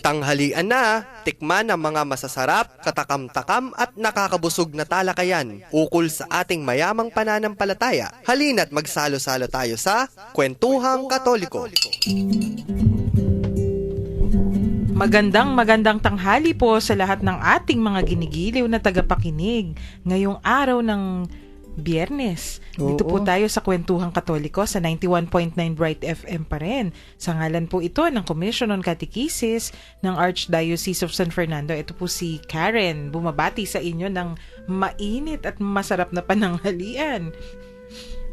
Tanghalian na, tikman ang mga masasarap, katakam-takam at nakakabusog na talakayan ukol sa ating mayamang pananampalataya. Halina't magsalo-salo tayo sa Kwentuhang Katoliko. Magandang tanghali po sa lahat ng ating mga ginigiliw na tagapakinig. Ngayong araw ng Biyernes. Dito po tayo sa Kwentuhang Katoliko sa 91.9 Bright FM pa rin. Sa ngalan po ito ng Commission on Catechesis ng Archdiocese of San Fernando. Ito po si Karen, bumabati sa inyo ng mainit at masarap na pananghalian.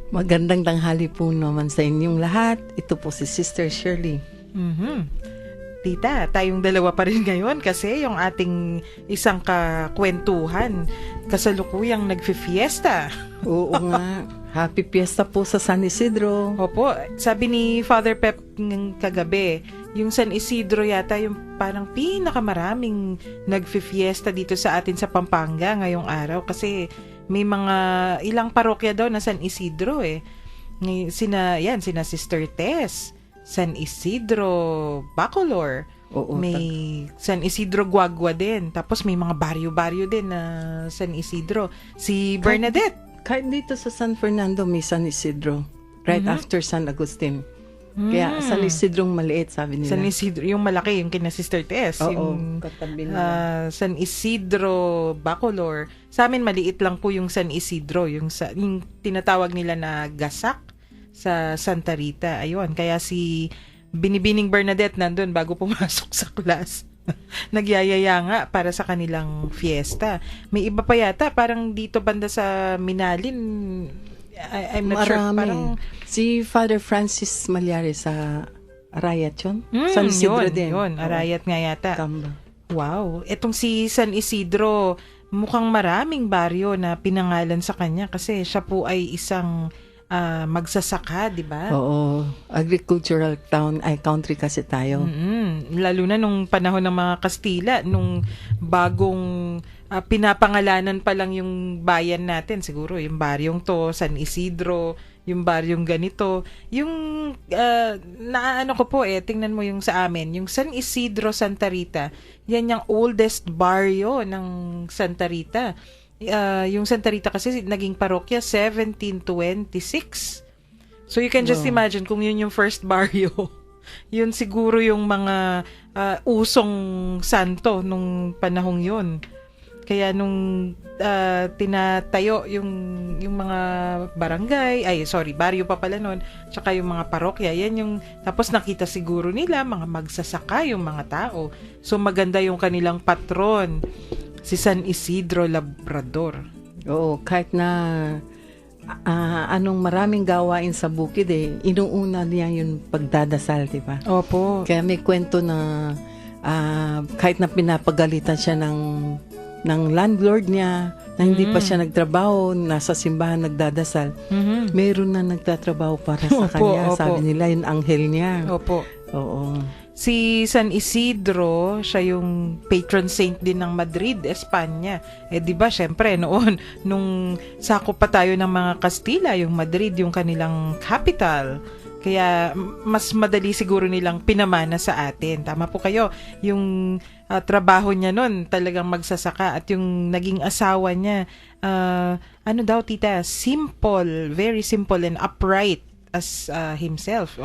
Magandang tanghali po naman sa inyong lahat. Ito po si Sister Shirley. Tita, tayong dalawa pa rin ngayon kasi yung ating isang kakwentuhan kasalukuyang nagfi-fiesta. Oo nga. Happy Fiesta po sa San Isidro. Opo, sabi ni Father Pep ng kagabi, yung San Isidro yata yung parang pinakamaraming nagfi-fiesta dito sa atin sa Pampanga ngayong araw kasi may mga ilang parokya daw na San Isidro eh. Sina Sister Tess, San Isidro Bacolor, may San Isidro Guagua din, tapos may mga baryo-baryo din na San Isidro. Si Bernadette. Kahit dito sa San Fernando may San Isidro, right after San Agustin. Kaya San Isidro maliit, sabi nila. San Isidro, yung malaki, yung kina Sister Tess. Yung katabi nila. San Isidro Bacolor. Sa amin maliit lang po yung San Isidro, yung tinatawag nila na gasak sa Santa Rita. Ayun, kaya si Binibining Bernadette nandun bago pumasok sa class. Nagyayaya nga para sa kanilang fiesta. May iba pa yata, parang dito banda sa Minalin, I'm not sure. Parang si Father Francis Malyari sa Arayat yun? San Isidro din. Yun, Arayat nga yata. Tamba. Wow, etong si San Isidro, mukhang maraming baryo na pinangalan sa kanya kasi siya po ay isang magsasaka, di ba? Oo. Agricultural country kasi tayo. Lalo na nung panahon ng mga Kastila, nung bagong pinapangalanan pa lang yung bayan natin, siguro yung baryong to, San Isidro, yung baryong ganito. Yung, naano ko po tingnan mo yung sa amin, yung San Isidro Santa Rita, yan yung oldest baryo ng Santa Rita. Yung Santa Rita kasi naging parokya 1726. So you can just imagine kung yun yung first barrio. Yun siguro yung mga usong santo nung panahong yun. Kaya nung tinatayo yung mga barangay, baryo pa pala nun, tsaka yung mga parokya, yan yung, tapos nakita siguro nila, mga magsasaka yung mga tao. So maganda yung kanilang patron, si San Isidro Labrador. Oo, kahit na anong maraming gawain sa bukid inuuna niya yung pagdadasal, di ba? Opo. Kaya may kwento na kahit na pinapagalitan siya ng landlord niya, na hindi pa siya nagtrabaho, nasa simbahan nagdadasal, meron na nagtatrabaho para sa kanya. Opo. Sabi nila, yung anghel niya. Opo. Oo. Si San Isidro, siya yung patron saint din ng Madrid, Espanya. Di ba, syempre, noon, nung sakop pa tayo ng mga Kastila, yung Madrid, yung kanilang capital. Kaya, mas madali siguro nilang pinamana sa atin. Tama po kayo. Yung trabaho niya noon, talagang magsasaka. At yung naging asawa niya, ano daw, tita? Simple, very simple and upright as himself.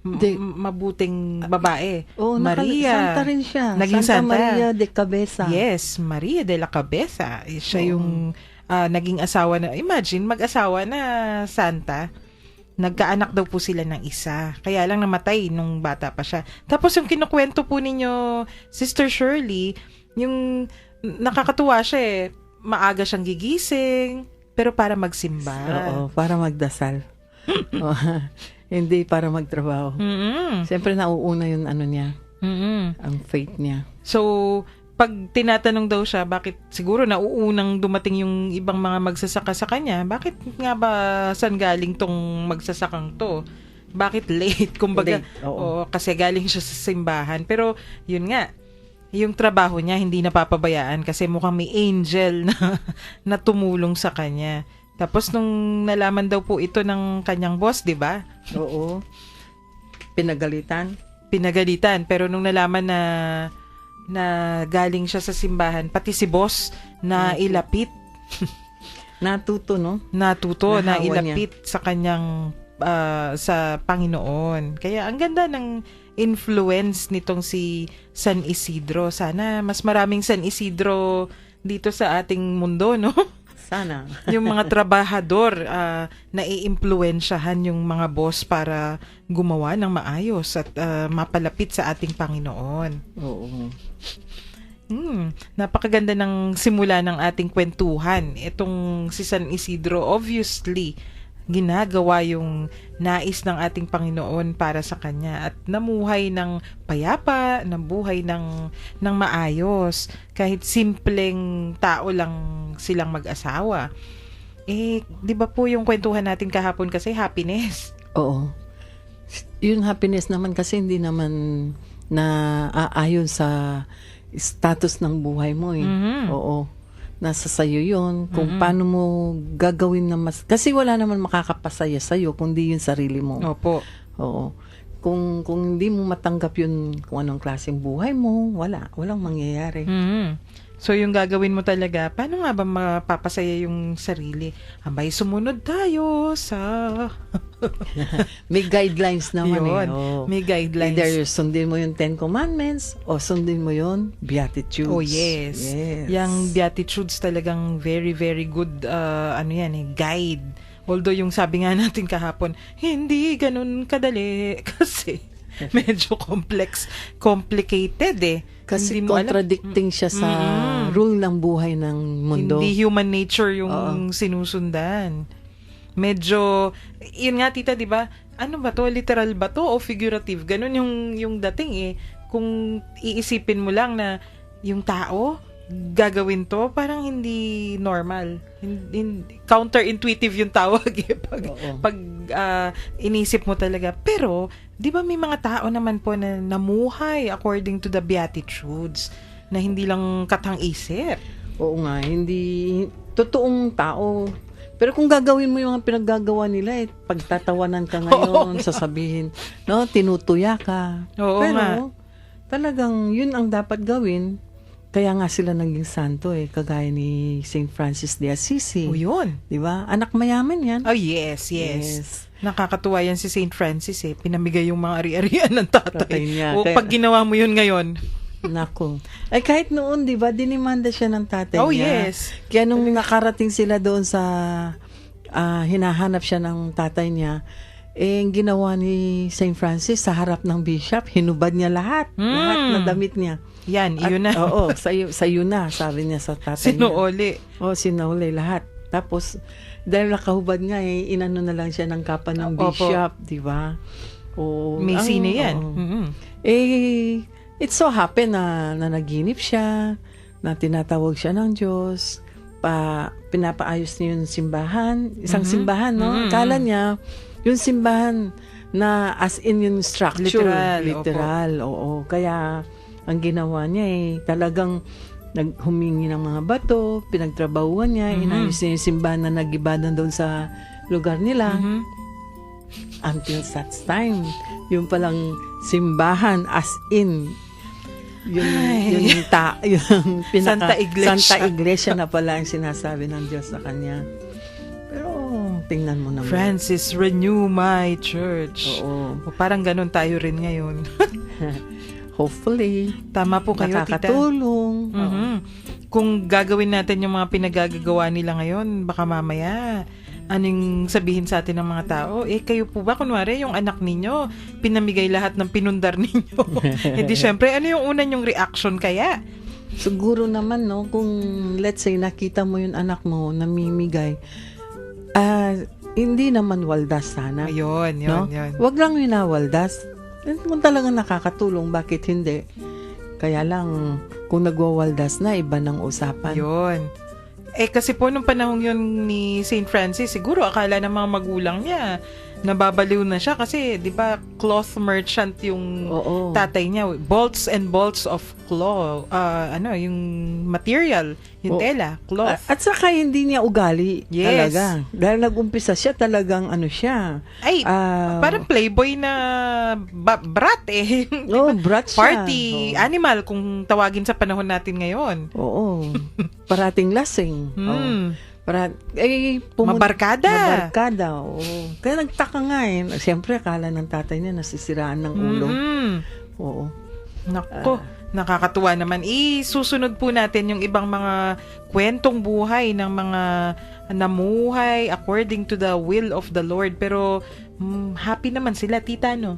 Mabuting babae. Maria. Santa rin siya. Naging Santa Maria de Cabeza. Yes, Maria de la Cabeza. Siya yung naging asawa na, imagine, mag-asawa na Santa. Nagkaanak daw po sila ng isa. Kaya lang namatay nung bata pa siya. Tapos yung kinukwento po ninyo, Sister Shirley, yung nakakatuwa siya maaga siyang gigising, pero para magsimba. Oo, para magdasal. Hindi para magtrabaho. Siyempre nauuna yung niya, ang faith niya. So, pag tinatanong daw siya, bakit siguro nauunang dumating yung ibang mga magsasaka sa kanya, bakit nga ba saan galing tong magsasakang to? Bakit late? Kumbaga, kasi galing siya sa simbahan. Pero, yun nga, yung trabaho niya hindi napapabayaan kasi mukhang may angel na tumulong sa kanya. Tapos nung nalaman daw po ito ng kanyang boss, 'di ba? Oo. Pinagalitan. Pero nung nalaman na na galing siya sa simbahan, pati si boss na ilapit, Natuto, no? natuto na Nahawa ilapit sa kanyang sa Panginoon. Kaya ang ganda ng influence nitong si San Isidro. Sana mas maraming San Isidro dito sa ating mundo, no? Sana. Yung mga trabahador na iimpluwensyahan yung mga boss para gumawa ng maayos at mapalapit sa ating Panginoon. Oo. Napakaganda ng simula ng ating kwentuhan. Itong si San Isidro, obviously, ginagawa yung nais ng ating Panginoon para sa kanya at namuhay ng payapa, nabuhay ng maayos. Kahit simpleng tao lang silang mag-asawa. Di ba po yung kwentuhan natin kahapon kasi happiness? Oo. Yung happiness naman kasi hindi naman na aayon sa status ng buhay mo eh. Oo. Nasa sayo yun. Kung paano mo gagawin na mas... Kasi wala naman makakapasaya sa'yo kundi yung sarili mo. Opo. Oo. Kung hindi mo matanggap yun kung anong klaseng buhay mo, walang mangyayari. So, yung gagawin mo talaga, paano nga ba mapapasaya yung sarili? Abay, sumunod tayo sa... May guidelines naman Yun, Oo. may guidelines. Either sundin mo yung 10 Commandments o sundin mo yung Beatitudes. Oh, yes. Yung Beatitudes talagang very, very good, guide. Although yung sabi nga natin kahapon, hindi ganun kadali kasi medyo complicated eh. Kasi Hindi mo alam. contradicting siya sa rule ng buhay ng mundo. Hindi human nature yung sinusundan. Medyo, yun nga tita, di ba? Ano ba to? Literal ba to o figurative? Ganun yung dating eh. Kung iisipin mo lang na yung tao, gagawin to, parang hindi normal. Counterintuitive yung tawag eh. Pag inisip mo talaga. Pero, di ba may mga tao naman po na namuhay according to the Beatitudes na hindi lang katang-isip? Oo nga, hindi totoong tao. Pero kung gagawin mo yung mga pinaggagawa nila, pagtatawanan ka ngayon, sasabihin, no, tinutuya ka. Oo Pero, nga. talagang yun ang dapat gawin. Kaya nga sila naging santo kagaya ni St. Francis de Assisi. O yun. Di ba? Anak mayaman yan. Oh, yes. Nakakatuwa yan si St. Francis eh. Pinamigay yung mga ari-arian ng tatay. Tatay niya. O pag ginawa mo yun ngayon. Nako. Ay kahit noon, di ba, dinimanda siya ng tatay Oh, niya. yes. Kaya nung nakarating sila doon sa hinahanap siya ng tatay niya, ang ginawa ni St. Francis sa harap ng bishop, hinubad niya lahat. Lahat na damit niya. Yan, iyon na. Oo, sa'yo na, sabi niya sa tatay niya. Sinuoli. Sinuoli lahat. Tapos, dahil nakahubad nga inano na lang siya ng kapa ng Opo. bishop, di ba? May sine yan. It so happen na naginip siya, na tinatawag siya ng Diyos, pinapaayos niya yung simbahan, isang simbahan, no? Akala niya, yung simbahan na as in yung structure. Literal, oo. Kaya, ang ginawa niya talagang naghumingi ng mga bato, pinagtrabahuan niya, inayos niya yung simbahan na nagibadan doon sa lugar nila. Until such time, yung palang simbahan as in yung Santa Iglesia. Santa Iglesia na pala ang sinasabi ng Diyos sa kanya. Pero tingnan mo naman. Francis, renew my church. Oo. O, parang ganun tayo rin ngayon. Hopefully. Tama po kayo, tita. Nakakatulong. Kung gagawin natin yung mga pinagagagawa nila ngayon, baka mamaya anong sabihin sa atin ng mga tao, kayo po ba, kunwari, yung anak ninyo, pinamigay lahat ng pinundar ninyo. Hindi, syempre, ano yung una nyong reaction kaya? Siguro naman, no, kung let's say, nakita mo yung anak mo, namimigay, hindi naman waldas sana. Ayun, no? yun. Wag lang winawaldas. Kung talagang nakakatulong, bakit hindi? Kaya lang, kung nagwawaldas na, iba ng usapan. Yun. Kasi po, nung panahon yun ni St. Francis, siguro akala ng mga magulang niya, nababaliw na siya kasi 'di ba cloth merchant yung Oo. tatay niya, bolts and bolts of cloth, yung material, yung Oo. tela, cloth. At saka hindi niya ugali Yes. talaga. Dahil nag-umpisa siya talagang siya. Ay, parang playboy na brat eh. Brat siya. Party Oo. animal kung tawagin sa panahon natin ngayon. Oo. Parating lasing. Oo. Mabarkada. Mabarkada, oo. Kaya nagtaka nga eh. Siyempre, akala ng tatay niya nasisiraan ng ulo. Oo. Nako, nakakatuwa naman. Isusunod po natin yung ibang mga kwentong buhay ng mga namuhay according to the will of the Lord. Pero happy naman sila, tita, no?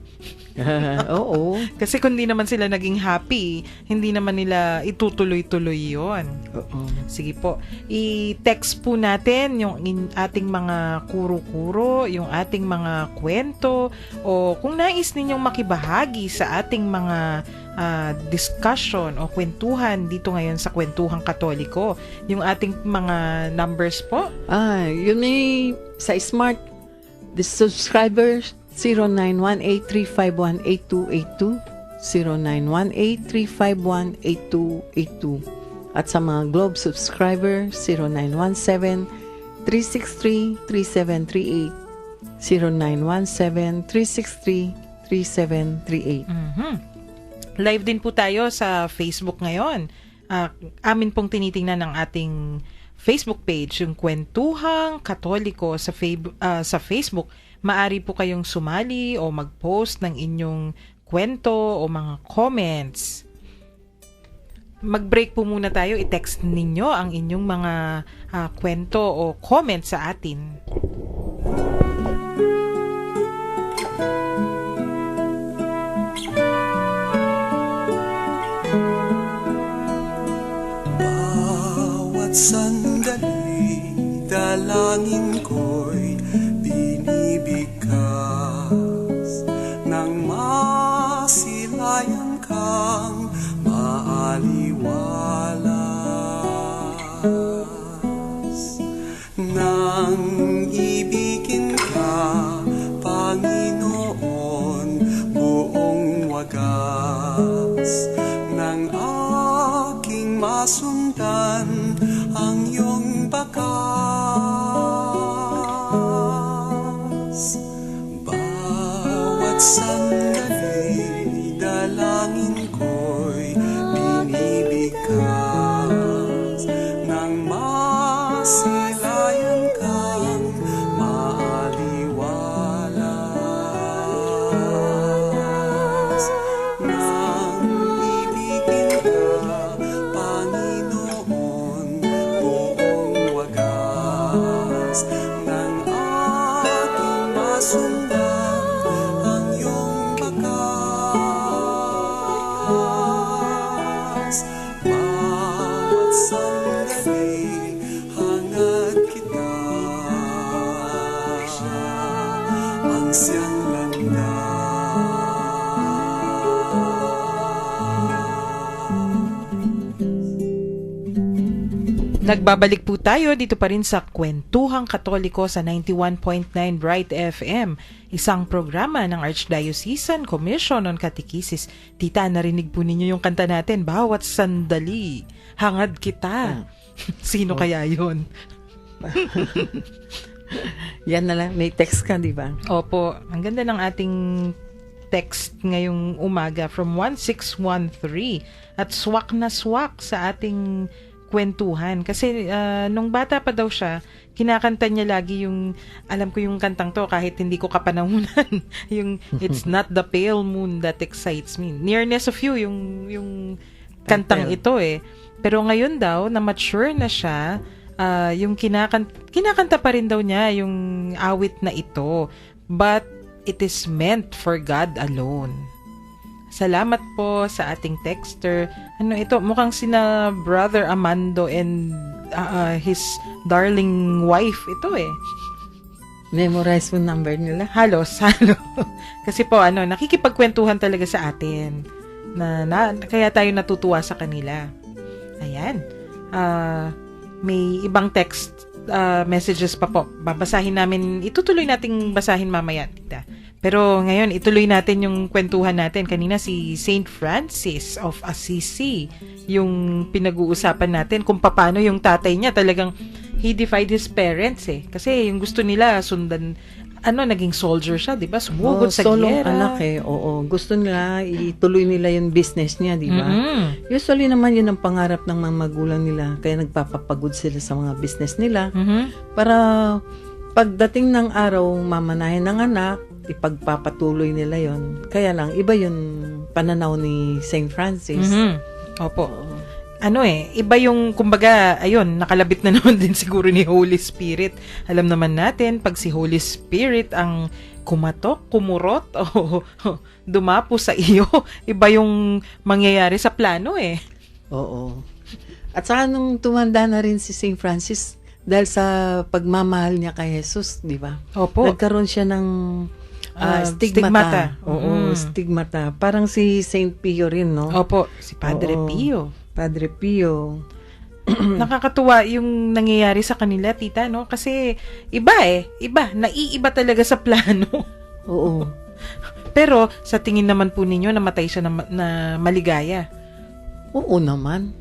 Oo. Kasi kung di naman sila naging happy, hindi naman nila itutuloy-tuloy yon. Oo. Sige po, i-text po natin yung ating mga kuro-kuro, yung ating mga kwento, o kung nais ninyong makibahagi sa ating mga discussion o kwentuhan dito ngayon sa Kwentuhang Katoliko. Yung ating mga numbers po. Yun may sa Smart, the subscribers 0918-351-8282, 0918-351-8282. At sa mga Globe subscriber, 0917-363-3738, 0917-363-3738. Live din po tayo sa Facebook ngayon. Amin pong tinitingnan ng ating Facebook page, yung Kwentuhang Katoliko sa Facebook. Maari po kayong sumali o mag-post ng inyong kwento o mga comments. Mag-break po muna tayo. I-text ninyo ang inyong mga kwento o comments sa atin. Bawat sandali, dalangin ko'y binibigkas nang masilayan kang maaliwalas. Nang ibigin ka, Panginoon, buong wagas, nang aking masundan ang iyong bakas. Bawat sandali, dalangin ko'y binibigkas nang masilayan kang maaliwalas. Nang ibigin ka, Panginoon, buong wagas, nang aking masundan ang iyong bakas. Bawat sandali, hangad kita, ang siyang landas. Nagbabalik po tayo dito pa rin sa Kwentuhang Katoliko sa 91.9 Bright FM, isang programa ng Archdiocesan Commission on Catechesis. Tita, narinig po ninyo yung kanta natin, Bawat Sandali, Hangad Kita. Sino kaya yun? Yan na lang. May text ka, di ba? Opo, ang ganda ng ating text ngayong umaga from 1613 at swak na swak sa ating kwentuhan. Kasi nung bata pa daw siya, kinakanta niya lagi yung, alam ko yung kantang to kahit hindi ko kapanahunan, yung It's Not the Pale Moon That Excites Me. Nearness of You, yung kantang ito eh. Pero ngayon daw, na mature na siya, yung kinakanta pa rin daw niya yung awit na ito. But it is meant for God alone. Salamat po sa ating texter. Ano ito? Mukhang sina Brother Amando and his darling wife ito eh. Memorize mo number nila. Halos. Kasi po nakikipagkwentuhan talaga sa atin. Kaya tayo natutuwa sa kanila. Ayan. May ibang text messages pa po. Babasahin namin, itutuloy nating basahin mamaya, tita. Pero ngayon, ituloy natin yung kwentuhan natin. Kanina si Saint Francis of Assisi, yung pinag-uusapan natin kung paano yung tatay niya talagang he defied his parents eh. Kasi yung gusto nila sundan, naging soldier siya, di ba? Sumugod sa solong giyera. anak eh. Oo. Gusto nila, ituloy nila yung business niya, di ba? Mhm. Usually naman yun ang pangarap ng mga magulang nila. Kaya nagpapapagod sila sa mga business nila. Mhm. Para pagdating ng araw, mamanahin ng anak, ipagpapatuloy nila yon. Kaya lang, iba yung pananaw ni Saint Francis. Mhm. Opo. Iba yung, kumbaga, ayun, nakalabit na naman din siguro ni Holy Spirit. Alam naman natin, pag si Holy Spirit ang kumatok, kumurot, o dumapo sa iyo, iba yung mangyayari sa plano eh. Oo. At saka nung tumanda na rin si Saint Francis, dahil sa pagmamahal niya kay Jesus, di ba? Opo. Nagkaroon siya ng Stigmata. stigmata. Oo, Mm. stigmata. Parang si Saint Pio rin, no? Opo, si Padre Oo. Pio. Padre Pio. Nakakatuwa yung nangyayari sa kanila, tita, no? Kasi iba. Naiiba talaga sa plano. Oo. Pero sa tingin naman po ninyo, namatay siya na maligaya. Oo naman.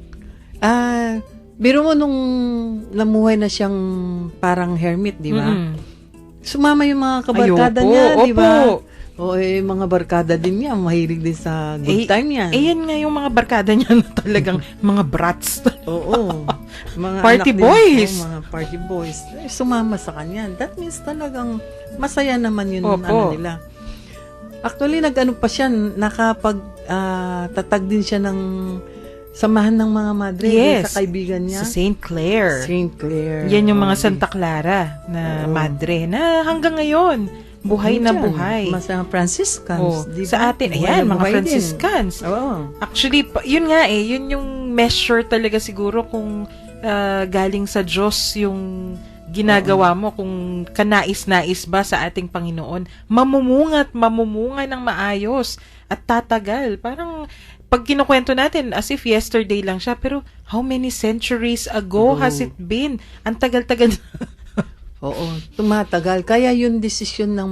Biro mo nung namuhay na siyang parang hermit, di ba? Mm-mm. Sumama yung mga kabarkada Ay, opo, niya, di ba? opo. Oo, mga barkada din niya. Mahilig din sa good time yan. Yan nga yung mga barkada niya na talagang mga brats. Oo. Mga Party anak din, boys. mga party boys. Sumama sa kanya. That means talagang masaya naman yun Opo. nila. Actually, nag-ano pa siya, tatag din siya ng samahan ng mga madre Yes. sa kaibigan niya. Si Saint Clare. Saint Clare. Yan yung mga Okay. Santa Clara na Oo. madre na hanggang ngayon, buhay na Diyan, buhay. Mga Franciscans. Oh, di ba? sa atin, Buhay ayan, na mga buhay din. Franciscans. Oo. Actually, yun nga yun yung measure talaga siguro kung galing sa Diyos yung ginagawa mo, kung kanais-nais ba sa ating Panginoon, mamumunga ng maayos at tatagal. Parang pag kinukwento natin, as if yesterday lang siya, pero how many centuries ago has it been? Ang tagal-tagal. Oo, tumatagal. Kaya yung desisyon ng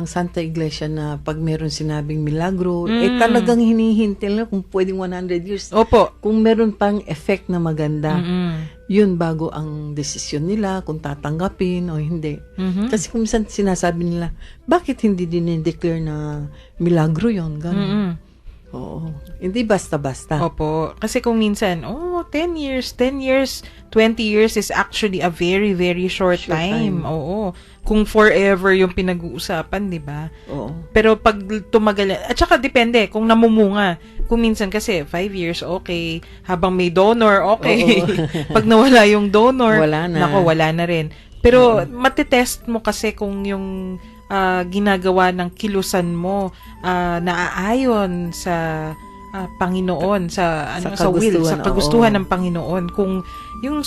Santa Iglesia na pag meron sinabing milagro, talagang hinihintay na kung pwedeng 100 years. Opo. Kung meron pang effect na maganda, Mm-mm. yun bago ang desisyon nila kung tatanggapin o hindi. Mhm. Kasi kung minsan sinasabi nila, bakit hindi din declare na milagro yun? Ganun. Mm-mm. Oo. Hindi basta-basta. Opo. Kasi kung minsan, 10 years, 20 years is actually a very, very short time. Oo. Kung forever yung pinag-uusapan, di ba? Oo. Pero pag tumagal, at saka depende kung namumunga. Kung minsan kasi 5 years, okay. Habang may donor, okay. Pag nawala yung donor, Wala na. nako, wala na rin. Pero matitest mo kasi kung yung ginagawa ng kilusan mo naaayon sa Panginoon, sa will, sa kagustuhan ng Panginoon. Kung yung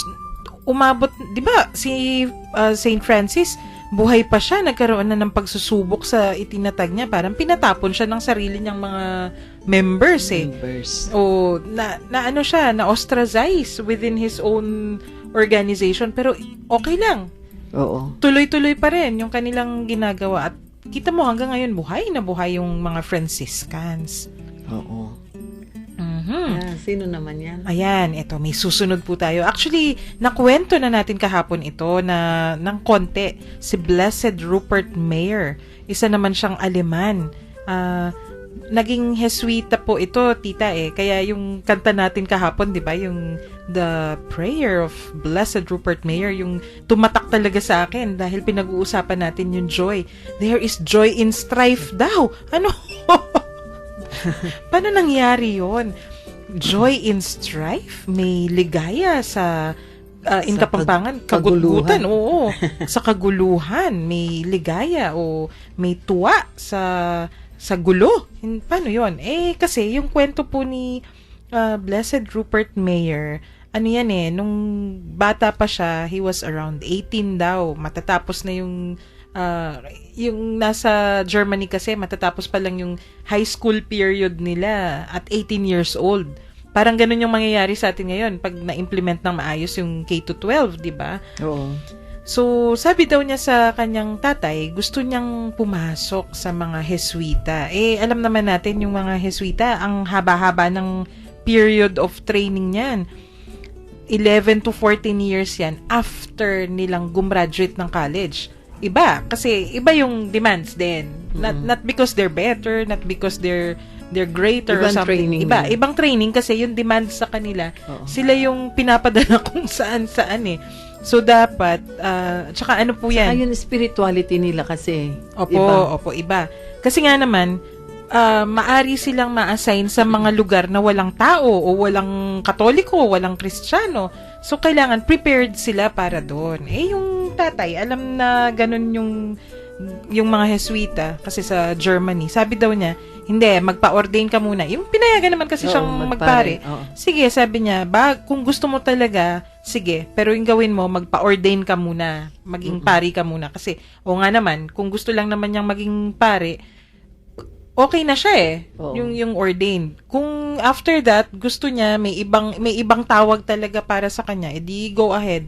umabot, 'di ba, si Saint Francis, buhay pa siya, nagkaroon na ng pagsusubok sa itinatag niya, parang pinatapon siya ng sarili niyang mga members eh. O na ano siya, na ostracize within his own organization, pero okay lang. Oo. Tuloy-tuloy pa rin yung kanilang ginagawa at kita mo hanggang ngayon buhay na buhay yung mga Franciscans. Oo. Mhm. Sino naman yan? Ayan, ito, may susunod po tayo. Actually, nakwento na natin kahapon ito na ng konti, si Blessed Rupert Mayer. Isa naman siyang Aleman. Naging Jesuita po ito, tita eh. Kaya yung kanta natin kahapon, di ba? Yung The Prayer of Blessed Rupert Mayer, yung tumatak talaga sa akin dahil pinag-uusapan natin yung joy. There is joy in strife daw. Ano? Paano nangyari yon? Joy in strife? May ligaya sa in Sa Kapampangan, kaguluhan. kagulutan. Oo. Sa kaguluhan, may ligaya o may tuwa sa gulo. Paano yon? Kasi yung kwento po ni Blessed Rupert Mayer, ano yan nung bata pa siya, he was around 18 daw. Matatapos na yung nasa Germany kasi, matatapos pa lang yung high school period nila at 18 years old. Parang ganun yung mangyayari sa atin ngayon pag na-implement ng maayos yung K-12, di ba? Oo. So, sabi daw niya sa kanyang tatay, gusto niyang pumasok sa mga Jesuita. Alam naman natin yung mga Jesuita, ang haba-haba ng period of training niyan. 11 to 14 years yan after nilang gumraduate ng college. Iba, kasi iba yung demands din. Not because they're better, not because they're greater or Ibang something. training Iba, yun. ibang training kasi yung demand sa kanila, Oo. sila yung pinapadala kung saan-saan eh. So, dapat, tsaka ano po yan? Ayun, spirituality nila kasi. Opo, iba. Kasi nga naman, maari silang ma-assign sa mga lugar na walang tao o walang Katoliko, walang Kristiyano. So, kailangan prepared sila para doon. Yung tatay, alam na ganun yung mga Jesuita kasi sa Germany. Sabi daw niya, hindi, magpa-ordain ka muna. Yung pinayagan naman kasi Oo, siyang magpare. Oo. Sige, sabi niya, kung gusto mo talaga, sige, pero yung gawin mo, magpa-ordain ka muna. Maging pari ka muna. Kasi, o nga naman, kung gusto lang naman niyang maging pare, okay na siya eh. Oo. Yung ordained. Kung after that, gusto niya, may ibang tawag talaga para sa kanya, edi go ahead.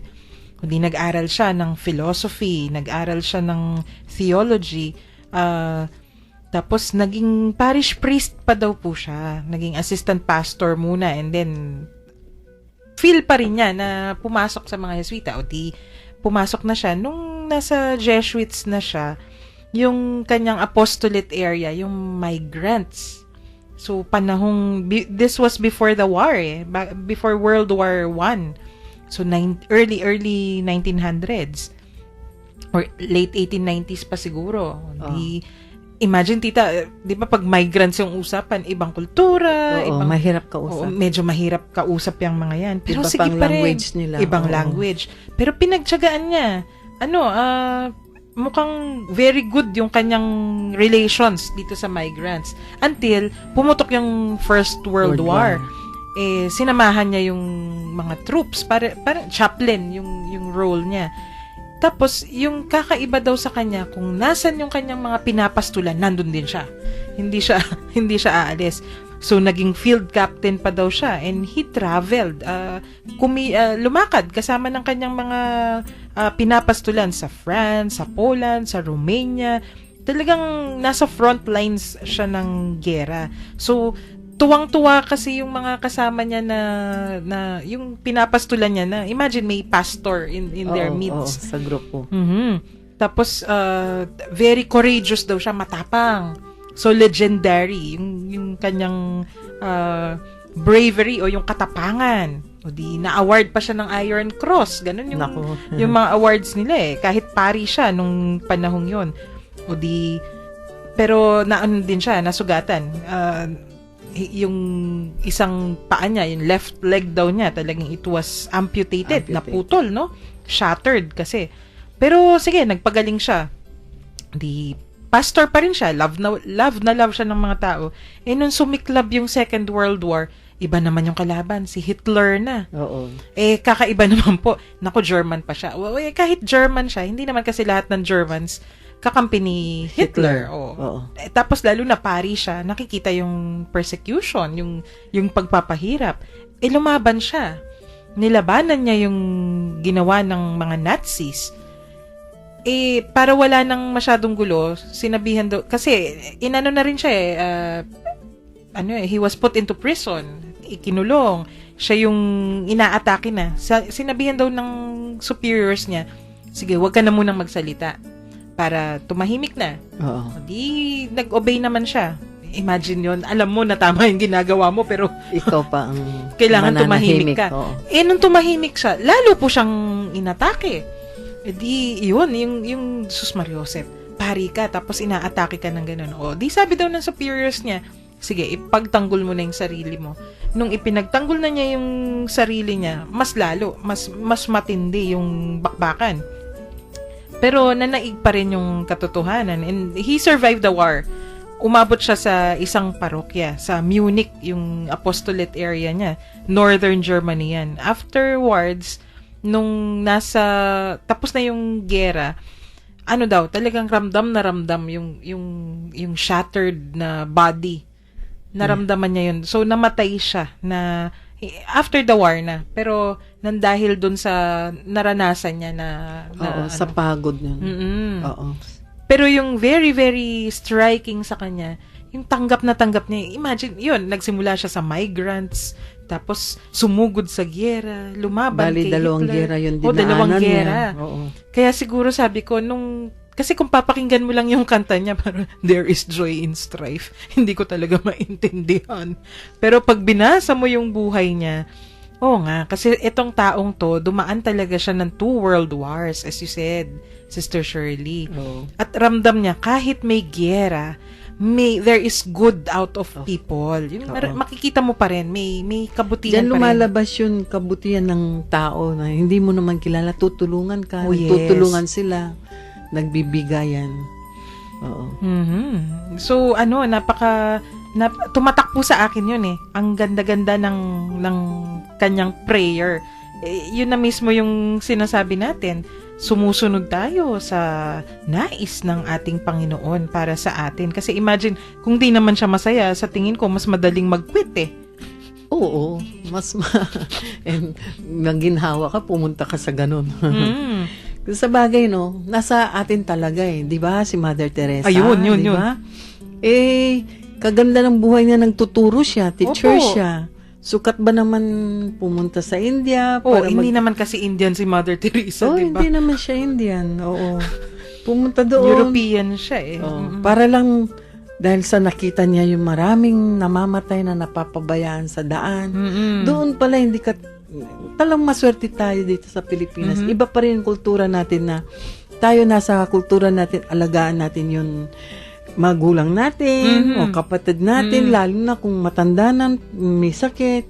Kundi nag-aral siya ng philosophy, nag-aral siya ng theology, tapos naging parish priest pa daw po siya. Naging assistant pastor muna and then feel pa rin niya na pumasok sa mga Jesuita. O di pumasok na siya. Nung nasa Jesuits na siya, yung kanyang apostolate area, yung migrants. So this was before the war eh. Before World War I. So early 1900s. Or late 1890s pa siguro. Imagine, tita, di ba pag migrants yung usapan, ibang kultura, Oo, mahirap kausap. medyo mahirap kausap yung mga yan. Pero Iba sige pang pa rin. language nila. Ibang Oo. language. Pero pinagtyagaan niya. Mukhang very good yung kanyang relations dito sa migrants. Until pumutok yung First World War. Sinamahan niya yung mga troops. Parang chaplain yung role niya. Tapos, yung kakaiba daw sa kanya, kung nasan yung kanyang mga pinapastulan, nandun din siya. Hindi siya aalis. So, naging field captain pa daw siya. And he traveled. Lumakad kasama ng kanyang mga pinapastulan sa France, sa Poland, sa Romania. Talagang nasa front lines siya ng gera. So, tuwang-tuwa kasi yung mga kasama niya na yung pinapastulan niya na imagine may pastor in their midst. Oo, sa grupo. Tapos very courageous daw siya, matapang. So legendary yung kanyang bravery o yung katapangan. O di na-award pa siya ng Iron Cross. Ganun yung mga awards nila eh. Kahit pari siya nung panahong yon. O di pero naano din siya, nasugatan. Yung isang paa niya, yung left leg daw niya, talagang it was amputated. Naputol, no? Shattered kasi. Pero sige, nagpagaling siya. Di pastor pa rin siya. Love na love siya ng mga tao. Nung sumiklab yung Second World War, iba naman yung kalaban. Si Hitler na. Oo. Kakaiba naman po. Naku, German pa siya. Kahit German siya, hindi naman kasi lahat ng Germans kakampi ni Hitler. Oo. Tapos lalo na pari siya, nakikita yung persecution, yung pagpapahirap. Lumaban siya. Nilabanan niya yung ginawa ng mga Nazis. Para wala nang masyadong gulo, sinabihan daw, kasi inano na rin siya he was put into prison. Ikinulong. Siya yung inaatake na. Sinabihan daw ng superiors niya, sige, wag ka na munang magsalita para tumahimik na. Oo. Di nag-obey naman siya. Imagine yon, alam mo na tama yung ginagawa mo pero Ikaw pa ang kailangan tumahimik ka. Oo. Nung tumahimik siya, lalo po siyang inatake. Di yun, yung Sus Mariosep, pari ka tapos inaatake ka ng ganun. Di sabi daw ng superiors niya, sige, ipagtanggol mo na yung sarili mo. Nung ipinagtanggol na niya yung sarili niya, mas lalo, mas matindi yung bakbakan. Pero nanaig pa rin yung katotohanan. And he survived the war. Umabot siya sa isang parokya, sa Munich, yung apostolate area niya. Northern Germany yan. Afterwards, nung tapos na yung gera, talagang ramdam na ramdam yung shattered na body naramdaman niya yun. So, namatay siya na after the war na. Pero, nandahil dun sa naranasan niya na Oo, sa pagod yun. Oo. Pero yung very, very striking sa kanya, yung tanggap na tanggap niya. Imagine, yun, nagsimula siya sa migrants, tapos sumugod sa giyera, lumaban Bali, kay dalawang Hitler. giyera yung dalawang dinaanan niya. giyera. Oo. Kaya siguro sabi ko, kasi kung papakinggan mo lang yung kanta niya, parang, there is joy in strife. Hindi ko talaga maintindihan. Pero pag binasa mo yung buhay niya, oo nga, kasi itong taong to, dumaan talaga siya ng 2 world wars, as you said, Sister Shirley. Oo. At ramdam niya, kahit may giyera, there is good out of people. Yung makikita mo pa rin, may kabutihan Diyan pa rin. lumalabas yung kabutihan ng tao na hindi mo naman kilala, tutulungan ka, Oh, yes. tutulungan sila, nagbibigayan. Oo. So, tumatak po sa akin yun eh. Ang ganda-ganda ng kanyang prayer. Yun na mismo yung sinasabi natin. Sumusunod tayo sa nais ng ating Panginoon para sa atin. Kasi imagine, kung di naman siya masaya, sa tingin ko, mas madaling mag-quit eh. Oo, and maginhawa ka, pumunta ka sa ganun. Sa bagay, no, nasa atin talaga eh. Di ba? Si Mother Teresa. Ayun, yun. Di ba? Kaganda ng buhay niya, nagtuturo siya, teacher Opo. siya. Sukat ba naman pumunta sa India? Hindi naman kasi Indian si Mother Teresa, di ba? Hindi naman siya Indian. Oo. Pumunta doon. European siya eh. Para lang, dahil sa nakita niya yung maraming namamatay na napapabayaan sa daan. Doon pala hindi ka, talang maswerte tayo dito sa Pilipinas. Iba pa rin yung kultura natin na tayo nasa kultura natin, alagaan natin yung magulang natin o kapatid natin, lalo na kung matanda na, may sakit.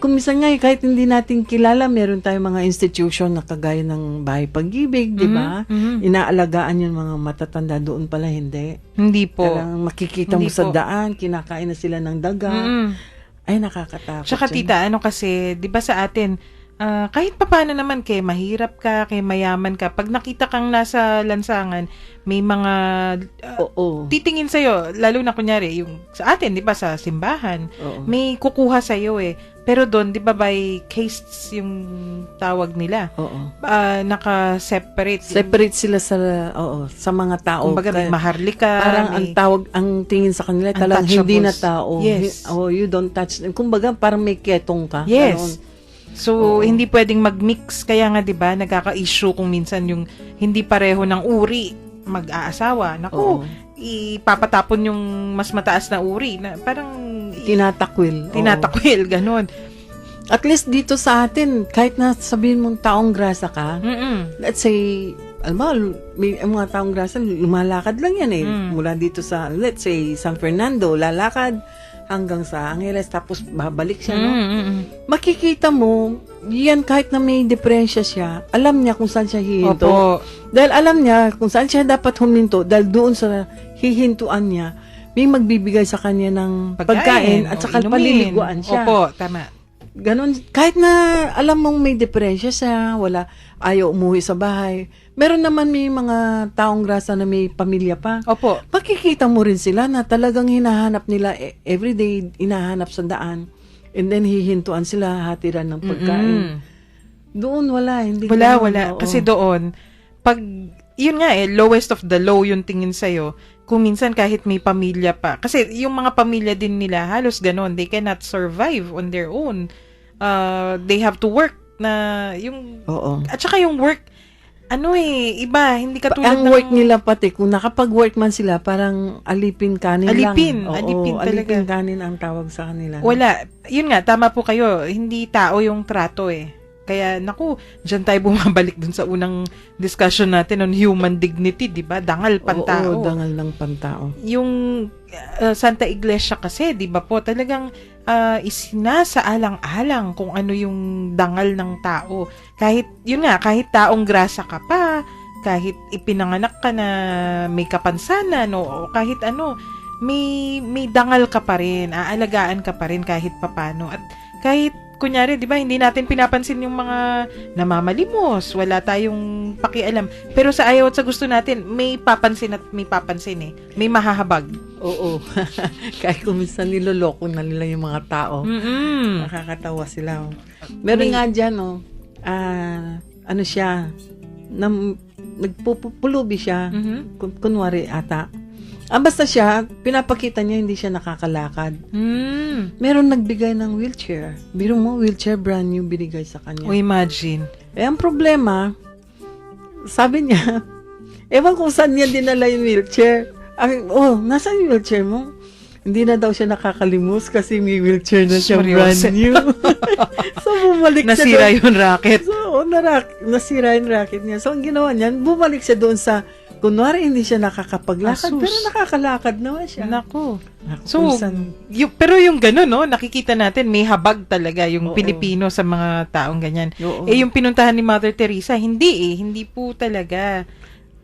Kung minsan nga, kahit hindi natin kilala, meron tayong mga institution na kagaya ng Bahay Pag-ibig, di ba? Inaalagaan yung mga matatanda, doon pala hindi. Hindi po. Talagang makikita mo Hindi sa po. daan, kinakain na sila ng daga. Ay, nakakatakot. Tsaka yan. tita, kasi, di ba sa atin, kahit papaano naman, kay mahirap ka, kay mayaman ka, pag nakita kang nasa lansangan, may mga Oo. titingin sa'yo, lalo na kunyari, yung sa atin, di ba, sa simbahan, Oo. may kukuha sa'yo eh. Pero doon, di ba, by case yung tawag nila, Oo. naka-separate. Separate sila sa mga tao. Kumbaga, may maharlika. Parang may, ang tingin sa kanila, talagang hindi na tao. Yes. You don't touch them. Kumbaga, parang may ketong ka. Yes. Ganon. So, hindi pwedeng mag-mix. Kaya nga, di ba, nagkaka-issue kung minsan yung hindi pareho ng uri mag-aasawa. Naku, Oo. ipapatapon yung mas mataas na uri. Na parang Tinatakwil. Oo. tinatakwil, ganon. At least dito sa atin, kahit na sabihin mong taong grasa ka, let's say, alam mo, may mga taong grasa, lumalakad lang yan eh. Mula dito sa, let's say, San Fernando, lalakad hanggang sa Angeles, tapos babalik siya, no? Makikita mo, yan kahit na may depresya siya, alam niya kung saan siya hihinto. Opo. Dahil alam niya kung saan siya dapat huminto, dahil doon sa hihintuan niya, may magbibigay sa kanya ng pagkain at saka inumin. paliliguan siya. Opo, tama. Ganon, kahit na alam mong may depresya siya, ayaw umuwi sa bahay. Meron naman may mga taong grasa na may pamilya pa. Opo. Makikita mo rin sila na talagang hinahanap nila everyday, hinahanap sa daan. And then hihintuan sila, hatiran ng pagkain. Doon wala, hindi Wala. ganun. Oo. Kasi doon, pag, yun nga lowest of the low yung tingin sa'yo, kung minsan kahit may pamilya pa. Kasi yung mga pamilya din nila, halos ganon, they cannot survive on their own. They have to work na, Oo. at saka yung work, iba, hindi katulad Ang work nila pati, kung nakapag-work man sila, parang alipin kanin Alipin, lang. Oo, alipin talaga. alipin kanin ang tawag sa kanila. Wala. Yun nga, tama po kayo. Hindi tao yung trato eh. Kaya, naku, dyan tayo bumabalik dun sa unang discussion natin on human dignity, di ba? Dangal, pantao. Oo, dangal ng pantao. Yung Santa Iglesia kasi, di ba po, talagang isinasaalang-alang kung ano yung dangal ng tao. Kahit, yun nga, kahit taong grasa ka pa, kahit ipinanganak ka na may kapansanan, o kahit may dangal ka pa rin, aalagaan ka pa rin kahit papano. At kahit kunyari, di ba, hindi natin pinapansin yung mga namamalimos, wala tayong pakialam. Pero sa ayaw at sa gusto natin, may papansin at may papansin eh. May mahahabag. Oo. Kahit kung minsan niloloko na nila yung mga tao. Mm-mm. Nakakatawa sila. Meron nga dyan, ano siya, nagpupulubi siya, kunwari ata. Basta siya, pinapakita niya hindi siya nakakalakad. Meron nagbigay ng wheelchair. Biro mo, wheelchair brand new binigay sa kanya. O imagine. Ang problema, sabi niya, ewan kung saan niya dinala yung wheelchair. Nasaan yung wheelchair mo? Hindi na daw siya nakakalimos kasi may wheelchair na siya brand new. So, bumalik Nasira siya doon. yung racket. So, nasira yung racket niya. So, ang ginawa niya, bumalik siya doon sa, kunwari hindi siya nakakapaglakad, pero nakakalakad naman siya. Nako. Naku, So, kung saan- pero yung gano'n, no, nakikita natin, may habag talaga yung Oo. Pilipino sa mga taong ganyan. Oo. Yung pinuntahan ni Mother Teresa, hindi po talaga.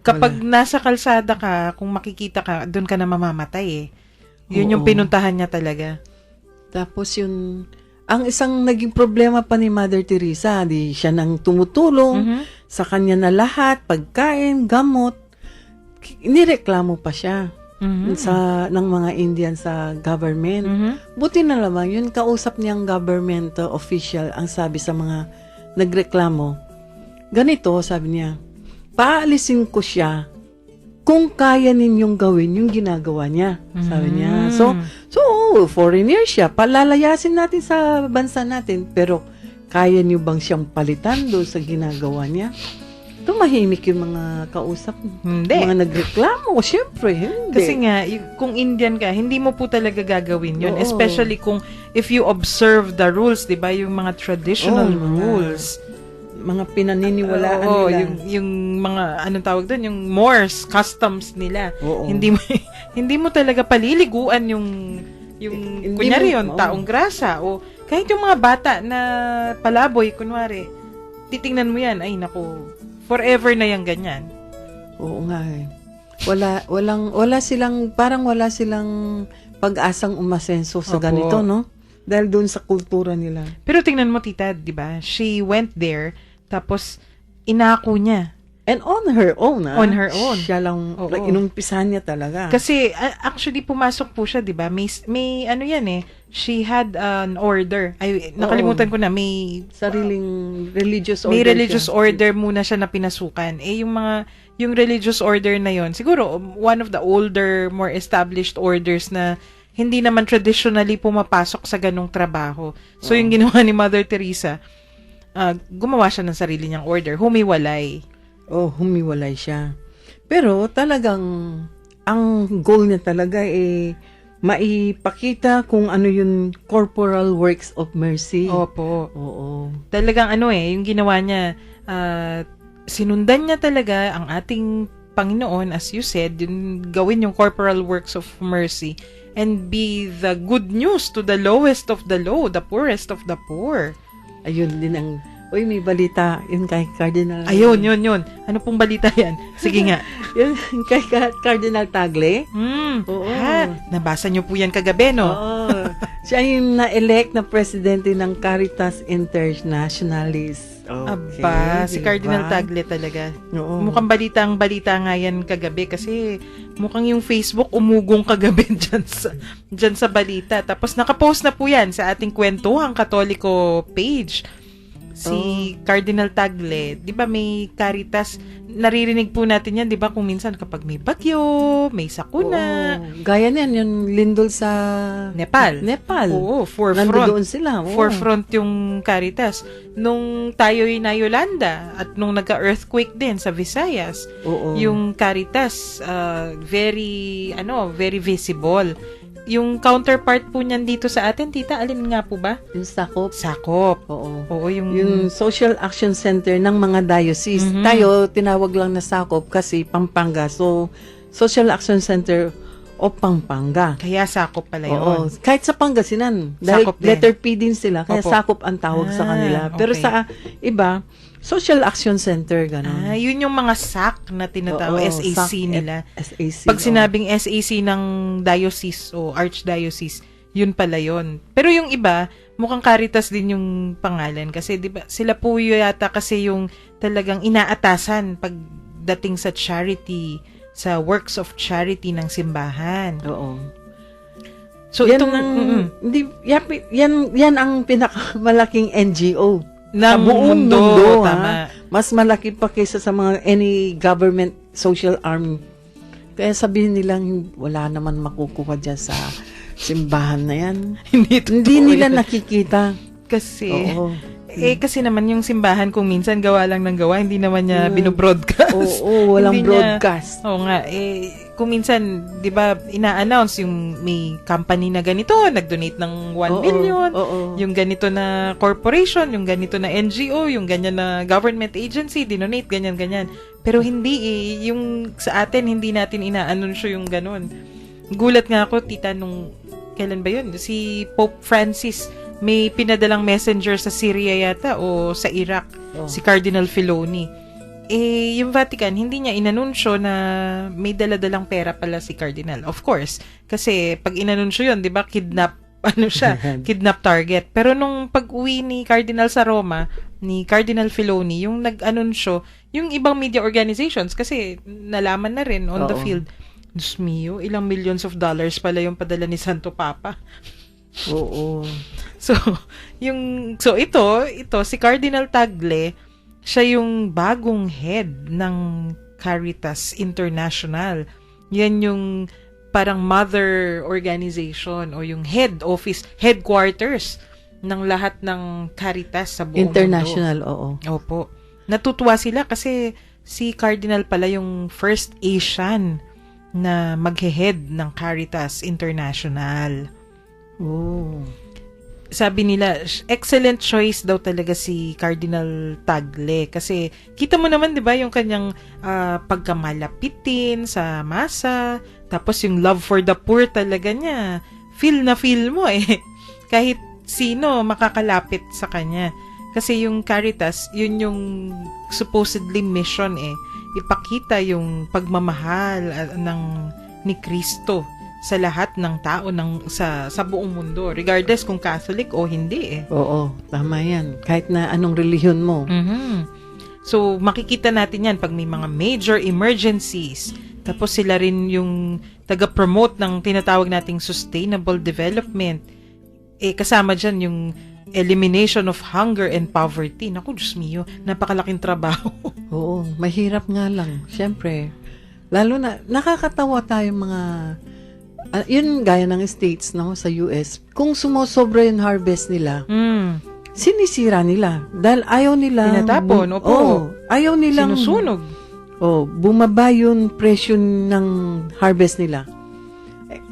Kapag nasa kalsada ka, kung makikita ka, doon ka na mamamatay eh. Yun yung Oo. pinuntahan niya talaga. Tapos ang isang naging problema pa ni Mother Teresa, di siya nang tumutulong sa kanya na lahat, pagkain, gamot, nireklamo pa siya ng mga Indian sa government. Buti na lamang yun, kausap niyang government official ang sabi sa mga nagreklamo. Ganito, sabi niya, paalisin ko siya kung kaya ninyong gawin yung ginagawa niya. Sabi niya. So, foreigner siya. Palalayasin natin sa bansa natin. Pero, kaya niyo bang siyang palitan doon sa ginagawa niya? Tumahimik yung mga kausap. Hindi. Mga nagreklamo. Siyempre, hindi. Kasi nga, kung Indian ka, hindi mo po talaga gagawin yun. Oo. Especially if you observe the rules, di ba? Yung mga traditional rules. Mga pinaniniwalaan Oo, nila. yung mga, anong tawag doon? Yung mores, customs nila. Oo. Hindi mo talaga paliliguan yung Hindi kunyari mo- yung oo. taong grasa o kahit yung mga bata na palaboy, kunwari, titingnan mo yan, ay naku, forever na yung ganyan. Oo nga eh. Wala silang, parang wala silang pag-asang umasenso sa Opo. ganito, no? Dahil doon sa kultura nila. Pero tingnan mo, tita, di ba? She went there, tapos inako niya. And on her own, On her own. Siya lang, Oo. inumpisahan niya talaga. Kasi actually pumasok po siya, 'di ba? May ano 'yan eh. She had an order. Ay nakalimutan ko na, may Sariling religious order. may religious siya. order muna siya na pinasukan. Yung religious order na 'yon, siguro one of the older, more established orders na hindi naman traditionally pumapasok sa ganung trabaho. So yung ginawa ni Mother Teresa, gumawa siya ng sarili niyang order, humiwalay. Humiwalay siya. Pero talagang ang goal niya talaga maipakita kung ano yung corporal works of mercy. Opo. Oo. Talagang yung ginawa niya, sinundan niya talaga ang ating Panginoon, as you said, yung gawin yung corporal works of mercy and be the good news to the lowest of the low, the poorest of the poor. Ayun din ang may balita yun kay Cardinal. Ayun, yun. Ano pong balita yan? Sige nga. Yun kay Cardinal Tagle. Oo. Nabasa niyo po yan kagabi, no? Oo. Siya yung na-elect na presidente ng Caritas Internationalis. Okay, Aba, si diba? Cardinal Tagle talaga. Oo. Mukhang balita nga yan kagabi kasi mukhang yung Facebook umugong kagabi dyan sa balita. Tapos nakapost na po yan sa ating Kwentuhang Katoliko page. Si Cardinal Tagle, 'di ba may Caritas, naririnig po natin 'yan, 'di ba, kung minsan kapag may bagyo, may sakuna. Oo. Gaya niyan yung lindol sa Nepal. Oo, Forefront. nandoon sila. Oo. Forefront yung Caritas. Nung tayo'y na Yolanda at nung nagka-earthquake din sa Visayas, Oo. yung Caritas very visible. Yung counterpart po niyan dito sa atin, tita, alin nga po ba? Yung sakop. Sakop. Oo. Oo, Yung Social Action Center ng mga diocese. Tayo, tinawag lang na sakop kasi Pampanga. So, Social Action Center o Pampanga. Kaya sakop pala yun. Oo. Kahit sa Pangasinan. Dahil Sakop din. letter P din sila. Kaya Opo. sakop ang tawag sa kanila. Pero okay. sa iba, Social Action Center, gano'n. Yun yung mga SAC na tinatawag, Oo, SAC SAC, nila. SAC. Pag sinabing SAC ng diocese o archdiocese, yun pala yun. Pero yung iba, mukhang Caritas din yung pangalan kasi 'di ba sila po yata kasi yung talagang inaatasan pagdating sa charity, sa works of charity ng simbahan. Oo. So yan itong ang, hindi, yan ang pinakamalaking NGO ng sa buong mundo, mundo, tama. ha? Mas malaki pa kaysa sa mga any government social arm. Kaya sabihin nilang wala naman makukuha dyan sa simbahan na yan. Hindi nila nakikita. Kasi Oo. kasi naman yung simbahan kung minsan gawa lang ng gawa, hindi naman niya binobroadcast. Oo, walang Hindi niya- broadcast. Oo nga, kung minsan, di ba, ina-announce yung may company na ganito, nag-donate ng 1 Oo, million, oo. yung ganito na corporation, yung ganito na NGO, yung ganyan na government agency, dinonate, ganyan-ganyan. Pero hindi yung sa atin, hindi natin ina-anunsyo yung ganun. Gulat nga ako, tita, nung, kailan ba yun? Si Pope Francis, may pinadalang messenger sa Syria yata o sa Iraq, si Cardinal Filoni. Yung Vatican, hindi niya inanunsyo na may dala-dalang pera pala si Cardinal. Of course, kasi pag inanunsyo yun, di ba, kidnap, kidnap target. Pero nung pag-uwi ni Cardinal sa Roma, ni Cardinal Filoni, yung nag-anunsyo, yung ibang media organizations, kasi nalaman na rin on the field, Diyos mio, ilang millions of dollars pala yung padala ni Santo Papa. Oo. So, ito si Cardinal Tagle, siya yung bagong head ng Caritas International. Yan yung parang mother organization o yung head office, headquarters ng lahat ng Caritas sa buong International, oo. mundo. Opo. Natutuwa sila kasi si Cardinal pala yung first Asian na maghe-head ng Caritas International. Oh. Sabi nila, excellent choice daw talaga si Cardinal Tagle kasi kita mo naman 'di ba yung kanyang pagkamalapitin sa masa, tapos yung love for the poor talaga niya. Feel na feel mo kahit sino makakalapit sa kanya. Kasi yung Caritas, yun yung supposedly mission ipakita yung pagmamahal ni Kristo sa lahat ng tao sa buong mundo, regardless kung Catholic o hindi Oo, tama yan. Kahit na anong relihiyon mo. So, makikita natin yan pag may mga major emergencies. Tapos sila rin yung taga-promote ng tinatawag nating sustainable development. Kasama dyan yung elimination of hunger and poverty. Naku, Diyos mio, napakalaking trabaho. Oo, mahirap nga lang. Siyempre, lalo na, nakakatawa tayo mga, yun gaya ng States, no, sa US. Kung sumosobra yung harvest nila, sinisira nila. Dahil ayaw nila. Tinatapon, opo. Ayaw nilang. Sinusunog. Bumaba yung presyo ng harvest nila.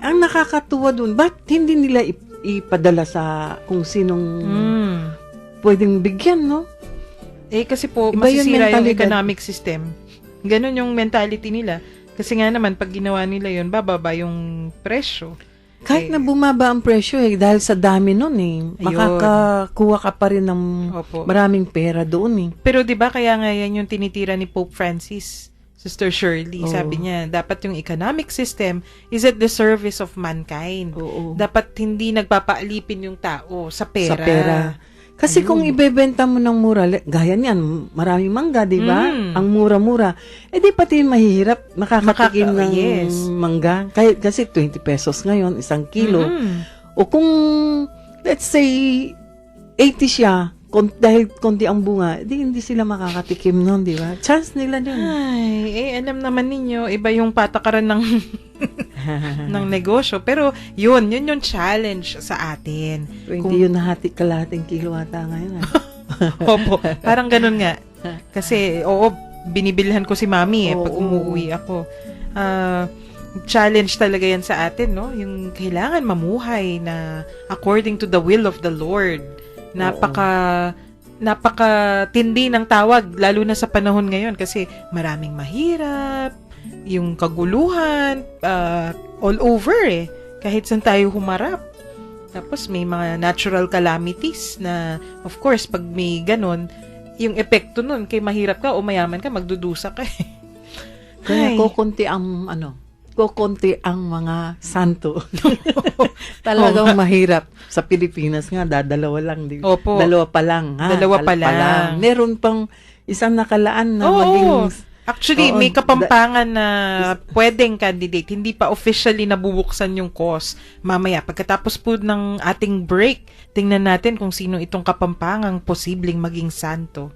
Ang nakakatuwa dun, ba't hindi nila ipadala sa kung sinong pwedeng bigyan, no? Kasi po, Iba yung masisira yung mentalidad. economic system. Ganon yung mentality nila. Kasi nga naman, pag ginawa nila yun, bababa yung presyo. Kahit na bumaba ang presyo dahil sa dami nun makakakuha ka pa rin ng Opo. maraming pera doon Pero 'di ba kaya nga yan yung tinitira ni Pope Francis, Sister Shirley. Sabi niya, dapat yung economic system is at the service of mankind. Oo. Dapat hindi nagpapaalipin yung tao sa pera. Sa pera. Kasi kung ibebenta mo ng mura, gaya niyan, maraming mangga, di ba? Ang mura-mura. Di pati yung mahihirap, nakakatikim ng mangga. Kasi 20 pesos ngayon, 1 kilo. O kung, let's say, 80 siya, dahil konti ang bunga, hindi sila makakatikim nun, di ba? Chance nila din. Ay, alam naman ninyo, iba yung patakaran ng ng negosyo. Pero yun yung challenge sa atin. Hindi yun nahati kalahating kilo ata ngayon. Opo, parang ganun nga. Kasi, binibilhan ko si mami pag umuwi ako. Challenge talaga yan sa atin, no? Yung kailangan mamuhay na according to the will of the Lord. Napaka-tindi ng tawag, lalo na sa panahon ngayon kasi maraming mahirap, yung kaguluhan, all over kahit saan tayo humarap. Tapos may mga natural calamities na, of course, pag may ganon, yung epekto nun, kay mahirap ka o mayaman ka, magdudusa ka Kaya kukunti ang kokonti ang mga santo. Talagang mahirap. Sa Pilipinas nga, dadalawa lang. Opo. Dalawa pa lang. Ha? Dalawa pa lang. Meron pang isang nakalaan na Oo. maging... Actually, Oo, may kapampangan na pwedeng candidate. Hindi pa officially nabubuksan yung cause. Mamaya, pagkatapos po ng ating break, tingnan natin kung sino itong kapampangang posibleng maging santo.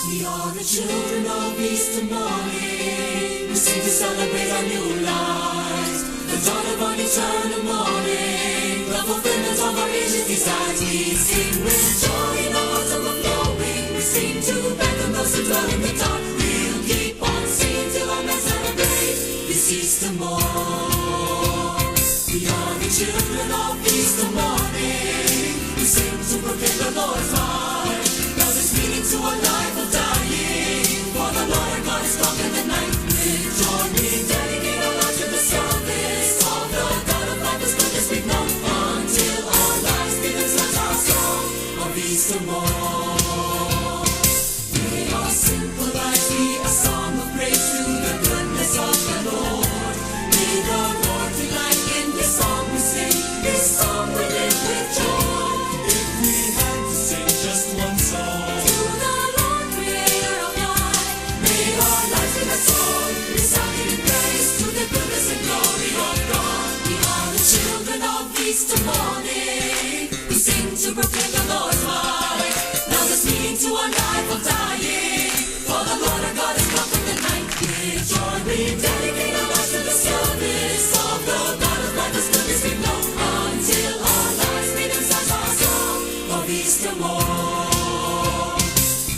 We are the children of Easter morning. We sing to celebrate our new lives. The dawn of our eternal morning. The fulfillment of our ancient desires. We sing with joy in our hearts overflowing. We sing to beckon those who dwell in the dark. We'll keep on singing till our men celebrate this Easter morn. We are the children of Easter morning. We sing to proclaim the Lord's life. Now there's meaning to our life of dying. For the Lord our God has conquered the night. With joy we dedicate our lives to the service of the God of life as good as we've known. Until our lives be themselves our song of Easter morn. May our simple lives be a song of praise to the goodness of the Lord. May the Lord delight in this song we sing. This song we live with joy. If we had to sing just one song to the Lord, Creator of life, may our lives be that song, resounding in praise to the goodness and glory of God. We are the children of Easter morning. We sing to proclaim the Lord's life. Now there's meaning to our life of dying. For the Lord our God has conquered the night. With joy we dedicate our lives to the service of the God of life as good as we've known. Until our lives be themselves our song of Easter morn.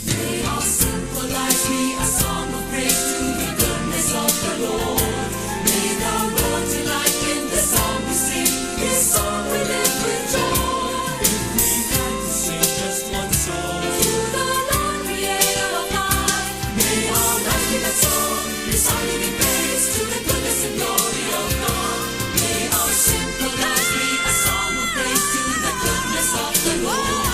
May our simple lives be a song of praise to the goodness of the Lord. May the Lord delight in the song we sing. This song we live with joy. If we had to sing just one song to the Lord, Creator of life, may our lives be that song, resounding in praise to the goodness and glory of God. May our simple lives be a song of praise to the goodness of the Lord.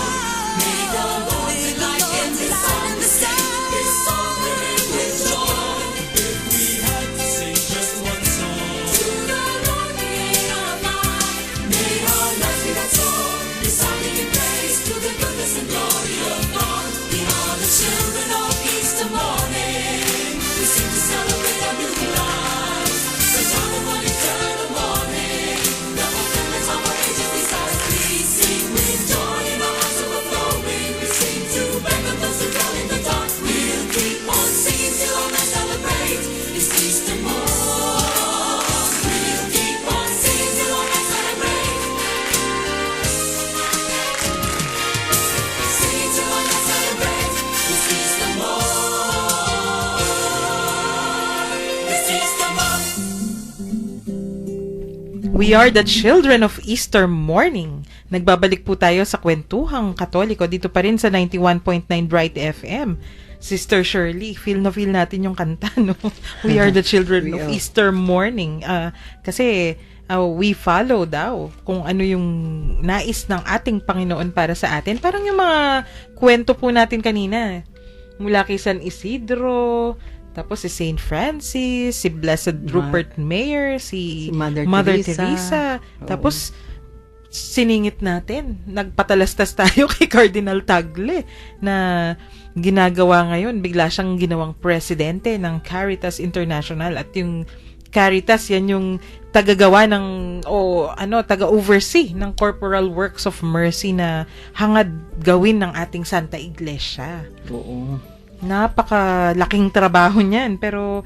May the Lord delight in this song we sing. This song we live with joy. If we had to sing just one song to the Lord, Creator of life, may our lives be that song, resounding in praise to the goodness and glory of God. We are the children of Easter morning. We sing to celebrate our new lives. The dawn of our eternal morning. The fulfillment of our ancient desires. We sing with joy in our hearts overflowing. We sing to beckon those who dwell in the dark. We'll keep on singing till all men celebrate this Easter morn. We'll keep on singing till all men celebrate. Singing till all men celebrate this Easter morn. This Easter morn. We are the children of Easter morning. Nagbabalik po tayo sa Kwentuhang Katoliko dito pa rin sa 91.9 Bright FM. Sister Shirley, feel na feel natin yung kanta, no? We are the children We of are. Easter morning. Kasi we follow daw kung ano yung nais ng ating Panginoon para sa atin. Parang yung mga kwento po natin kanina. Mula kay San Isidro, tapos si Saint Francis, si Blessed Rupert Mayer, si Si Mother Teresa. Oo. Tapos, siningit natin. Nagpatalastas tayo kay Cardinal Tagle na ginagawa ngayon. Bigla siyang ginawang presidente ng Caritas International. At yung Caritas, yan yung tagagawa ng, taga-oversee ng corporal works of mercy na hangad gawin ng ating Santa Iglesia. Oo. Napakalaking trabaho niyan. Pero,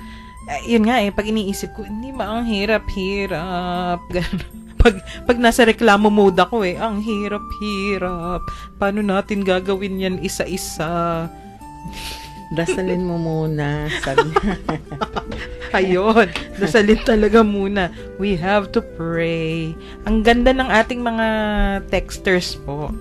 yun nga pag iniisip ko, hindi ba ang hirap-hirap? Ganun. Pag nasa reklamo mode ako ang hirap-hirap. Paano natin gagawin yan isa-isa? Dasalin mo muna, sabi niya. Ayun, dasalin talaga muna. We have to pray. Ang ganda ng ating mga texters po.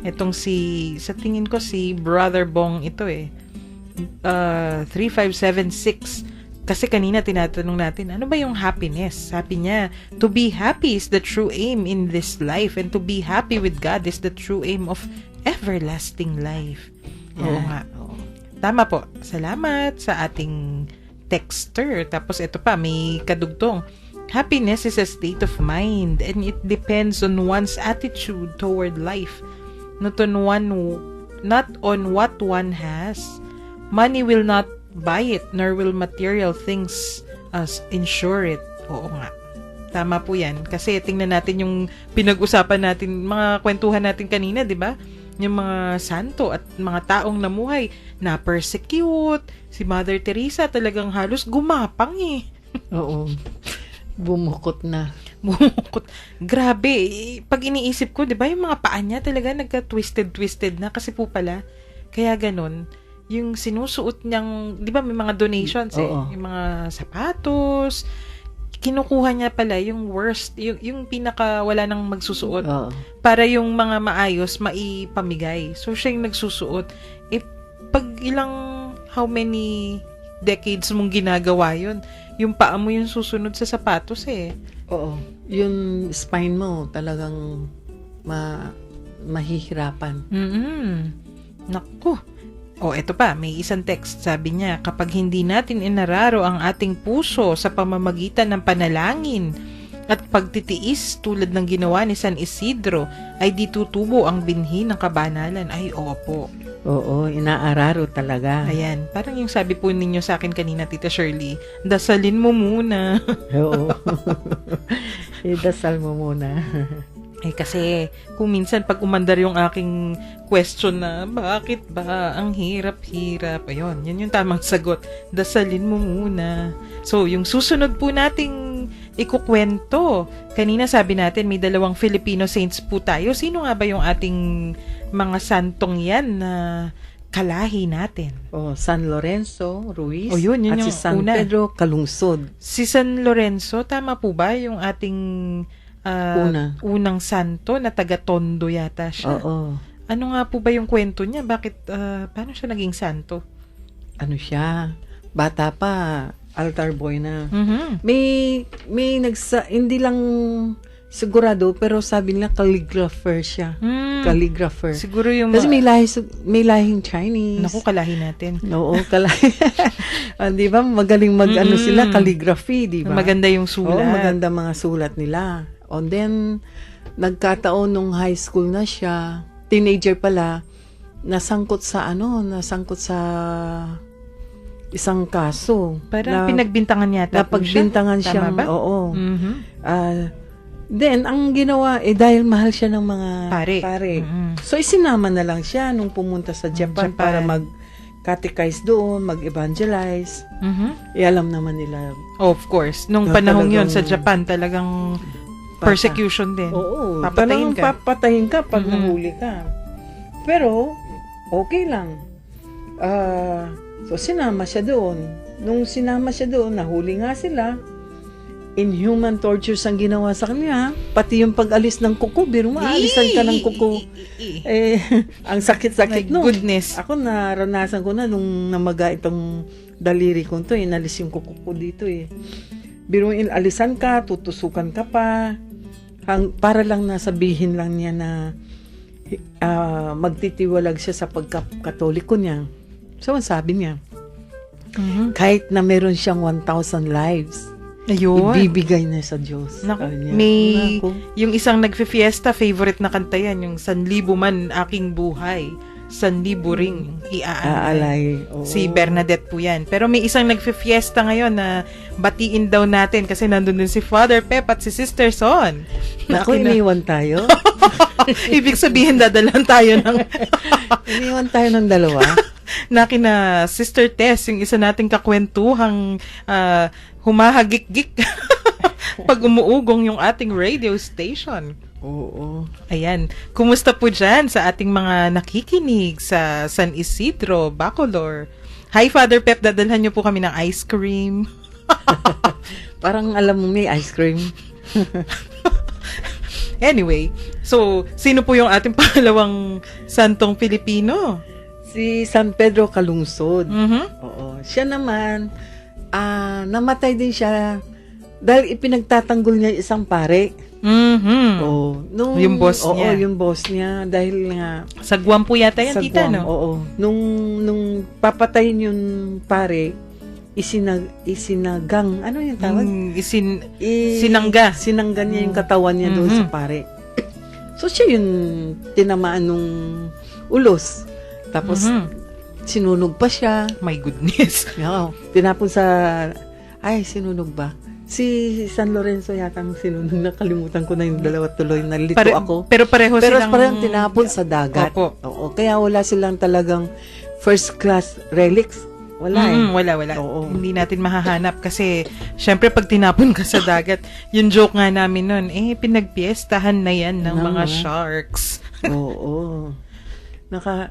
Itong sa tingin ko si Brother Bong ito 3576. Kasi kanina tinatanong natin, ano ba yung happiness? Sabi niya, to be happy is the true aim in this life, and to be happy with God is the true aim of everlasting life. Oo nga. Tama po. Salamat sa ating texter. Tapos ito pa, may kadugtong. Happiness is a state of mind, and it depends on one's attitude toward life, not on what one has. Money will not buy it, nor will material things ensure it. Oo nga. Tama po yan. Kasi tingnan natin yung pinag-usapan natin, mga kwentuhan natin kanina, di ba? Yung mga santo at mga taong namuhay na persecute. Si Mother Teresa talagang halos gumapang eh. Oo. Bumukot na. Bumukot. Grabe. Pag iniisip ko, di ba, yung mga paa niya talaga nagka-twisted na kasi po pala. Kaya ganun. Yung sinusuot niyang, di ba may mga donations eh. Oo. Yung mga sapatos. Kinukuha niya pala yung worst, yung pinaka wala nang magsusuot. Oo. Para yung mga maayos, maipamigay. So, siya yung nagsusuot. Eh, pag how many decades mong ginagawa yun, yung paa mo yung susunod sa sapatos eh. Oo. Yung spine mo talagang mahihirapan. Naku. Eto pa, may isang text. Sabi niya, kapag hindi natin inararo ang ating puso sa pamamagitan ng panalangin at pagtitiis tulad ng ginawa ni San Isidro, ay di tutubo ang binhi ng kabanalan. Ay, opo. Oo, inaararo talaga. Ayan, parang yung sabi po ninyo sa akin kanina, Tita Shirley, dasalin mo muna. Oo. Idasal mo muna. Kasi kung minsan pag umandar yung aking question na bakit ba ang hirap-hirap, ayun, yun yung tamang sagot. Dasalin mo muna. So, yung susunod po nating ikukwento. Kanina sabi natin may 2 Filipino saints po tayo. Sino nga ba yung ating mga santong yan na kalahi natin? San Lorenzo Ruiz yun at yung si San una. Pedro Calungsod. Si San Lorenzo, tama po ba yung ating unang santo na taga-Tondo yata siya? Oo. Ano nga po ba yung kwento niya? Bakit, paano siya naging santo? Ano siya? Bata pa, altar boy na. Mhm. May hindi lang sigurado, pero sabi nila calligrapher siya. Calligrapher. Siguro yung... Kasi may lahing Chinese. Naku, kalahi natin. Oo, kalahi. Di ba? Magaling sila, calligraphy, di ba? Maganda yung sulat. Oo, maganda mga sulat nila. And then, nagkataon nung high school na siya, teenager pala, nasangkot sa isang kaso. Parang pinagbintangan yata po siya. Napagbintangan siya. Tama ba? Oo. Mhm. Then, ang ginawa, dahil mahal siya ng mga Pare. So, isinama na lang siya nung pumunta sa Japan. Para mag-catechize doon, mag-evangelize. Mhm. Alam naman nila. Of course. Nung panahong yun sa Japan, talagang persecution din. Oo. Papatayin ka. Papatayin ka pag nahuli ka. Pero, okay lang. So, sinama siya doon. Nung sinama siya doon, nahuli nga sila. Inhuman tortures ang ginawa sa kanya. Pati yung pag-alis ng kuko. Biro mo, alisan ka ng kuko. Ang sakit-sakit My no. goodness. Ako naranasan ko na nung namaga itong daliri ko to. Inalis yung kuko ko dito eh. Biro alisan ka, tutusukan ka pa. Para lang nasabihin lang niya na magtitiwalag siya sa pagkatoliko niya. So, ang sabi niya, kahit na meron siyang 1,000 lives, Ayun. ibibigay na sa Diyos. Naku, Sabi niya. may Naku. yung isang nagfe-fiesta, favorite na kanta yan, yung Sanlibo man aking buhay, Sanlibo ring iaalay. Oo. Si Bernadette po yan. Pero may isang nagfe-fiesta ngayon na batiin daw natin kasi nandun din si Father Pep at si Sister Son. Naku, iniwan tayo. Ibig sabihin, dadalan tayo ng Iniwan tayo ng dalawa. na kina Sister Tess, yung isa nating kakwentuhang humahagik-gik pag umuugong yung ating radio station. Oo. Ayan. Kumusta po dyan sa ating mga nakikinig sa San Isidro, Bacolor? Hi, Father Pep. Dadalhan niyo po kami ng ice cream. Parang alam mo may ice cream. Anyway, so, sino po yung ating pangalawang santong Pilipino? Si San Pedro Calungsod. Mhm. Oo. Siya naman, namatay din siya dahil ipinagtatanggol niya isang pare. Yung boss niya. Oo, yung boss niya. Dahil nga, Sa Guam po yata yan, sa tita, Guam, no? oo. Nung papatayin yung pare, isinagang, ano yung tawag? Sinangga. Sinangga niya yung katawan niya doon sa pare. So, siya yung tinamaan nung ulos. Tapos, sinunog pa siya. My goodness. Oo. Tinapon sa, sinunog ba? Si San Lorenzo yata ang sinunog. Nakalimutan ko na yung dalawa tuloy. Nalito ako. Pero pareho silang... parang tinapon sa dagat. Opo. Oo. Kaya wala silang talagang first class relics. Wala Wala. Oo. Hindi natin mahahanap kasi syempre pag tinapon ka sa dagat, yung joke nga namin nun, pinagpiestahan na yan ng mga sharks. Oo.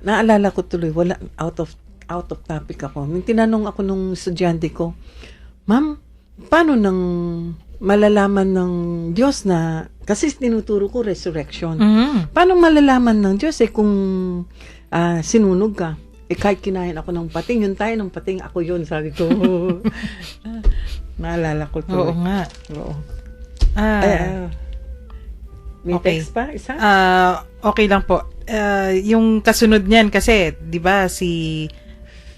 Naalala ko tuloy, wala, out of topic ako. Nung tinanong ako nung estudyante ko, Ma'am, paano nang malalaman ng Diyos na, kasi tinuturo ko resurrection. Paano malalaman ng Diyos kung sinunog ka? Kahit kinain ako ng pating, yun tayo ng pating, ako yun, sabi ko. Naalala ko tuloy. Oo nga. Oo. May Okay. text pa? Isa? Okay lang po. Yung kasunod niyan kasi, 'di ba, si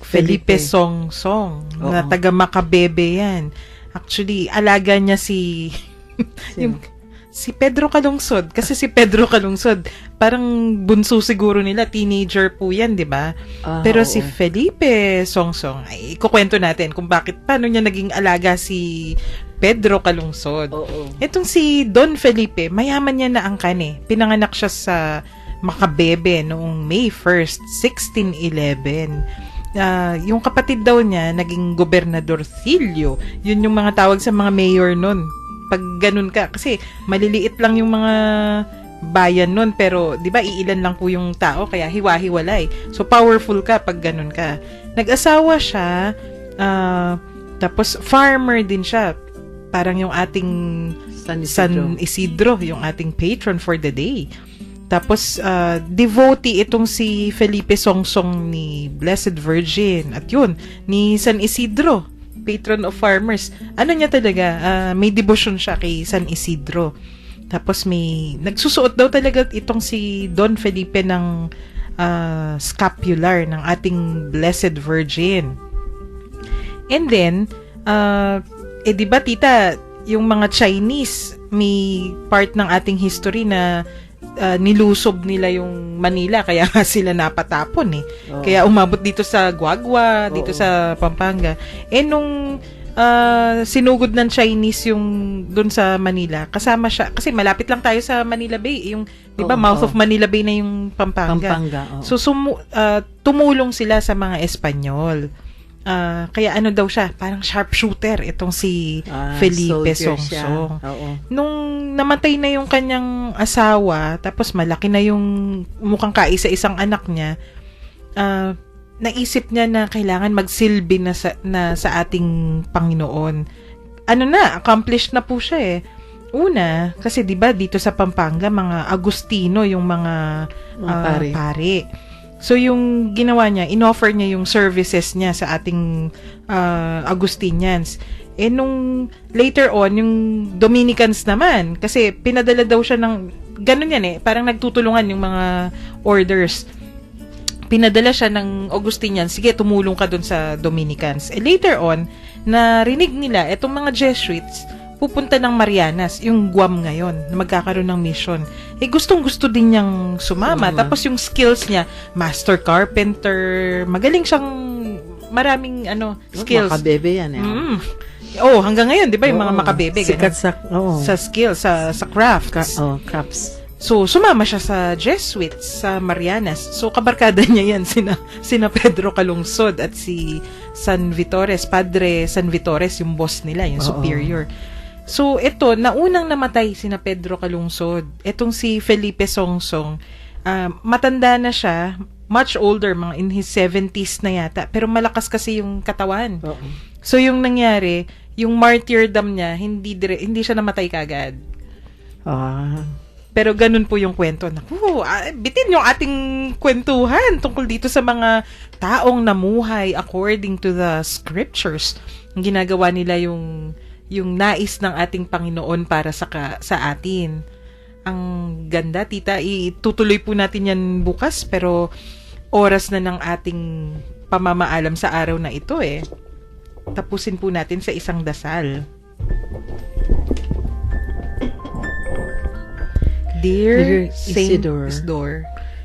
Felipe Songsong na Oo. taga Macabebe yan. Actually, alaga niya si si Pedro Calungsod. Kasi si Pedro Calungsod, parang bunso siguro nila, teenager po yan, 'di ba? Pero oo. si Felipe Songsong, ay ikukwento natin kung paano niya naging alaga si Pedro Calungsod. Oo. Itong si Don Felipe, mayaman niya na angkan eh. Pinanganak siya sa Macabebe noong May 1st, 1611. Yung kapatid daw niya, naging gobernador Silio. Yun yung mga tawag sa mga mayor nun. Pag ganun ka, kasi maliliit lang yung mga bayan nun, pero di ba iilan lang po yung tao, kaya hiwa-hiwalay. So powerful ka pag ganun ka. Nag-asawa siya, tapos farmer din siya. Parang yung ating San Isidro, yung ating patron for the day. Tapos, devotee itong si Felipe Songsong ni Blessed Virgin. At yun, ni San Isidro, patron of farmers. Ano niya talaga, may devotion siya kay San Isidro. Tapos nagsusuot daw talaga itong si Don Felipe ng scapular ng ating Blessed Virgin. And then, di ba tita, yung mga Chinese, may part ng ating history na nilusob nila yung Manila, kaya nga sila napatapon eh. Oh. Kaya umabot dito sa Guagua, dito sa Pampanga. Nung sinugod ng Chinese yung dun sa Manila, kasama siya, kasi malapit lang tayo sa Manila Bay, yung, di ba, mouth of Manila Bay na yung Pampanga. Oo. So, tumulong sila sa mga Espanyol. Kaya ano daw siya, parang sharpshooter itong si Felipe Songsong. Nung namatay na yung kanyang asawa, tapos malaki na yung mukhang kaisa-isang anak niya, naisip niya na kailangan magsilbi na sa ating Panginoon. Accomplished na po siya eh. Una, kasi 'di ba dito sa Pampanga mga Agustino yung mga pare. So, yung ginawa niya, inoffer niya yung services niya sa ating Agustinians. Nung later on, yung Dominicans naman, kasi pinadala daw siya ng, ganun yan eh, parang nagtutulungan yung mga orders. Pinadala siya ng Augustinians, sige, tumulong ka dun sa Dominicans. Later on, narinig nila, etong mga Jesuits, pupunta ng Marianas, yung Guam ngayon, na magkakaroon ng mission. Gustong-gusto din niyang sumama. Tapos yung skills niya, master carpenter, magaling siyang maraming skills. Makabebe yan eh. Hanggang ngayon, di ba, yung mga makabebe. Sikat sa skills, sa crafts. Crafts. So, sumama siya sa Jesuits, sa Marianas. So, kabarkada niya yan, sina Pedro Calungsod at si San Vitores, Padre San Vitores, yung boss nila, yung superior. So, ito, naunang namatay sina Pedro Calungsod. Etong si Felipe Songsong, matanda na siya, much older, mga in his 70s na yata, pero malakas kasi yung katawan. So, yung nangyari, yung martyrdom niya, hindi siya namatay kagad. Pero ganun po yung kwento. Naku, bitin yung ating kwentuhan tungkol dito sa mga taong namuhay according to the scriptures. Ang ginagawa nila yung nais ng ating Panginoon para sa atin. Ang ganda, tita. Itutuloy po natin yan bukas, pero oras na ng ating pamamaalam sa araw na ito eh. Tapusin po natin sa isang dasal. Dear Saint Isidore,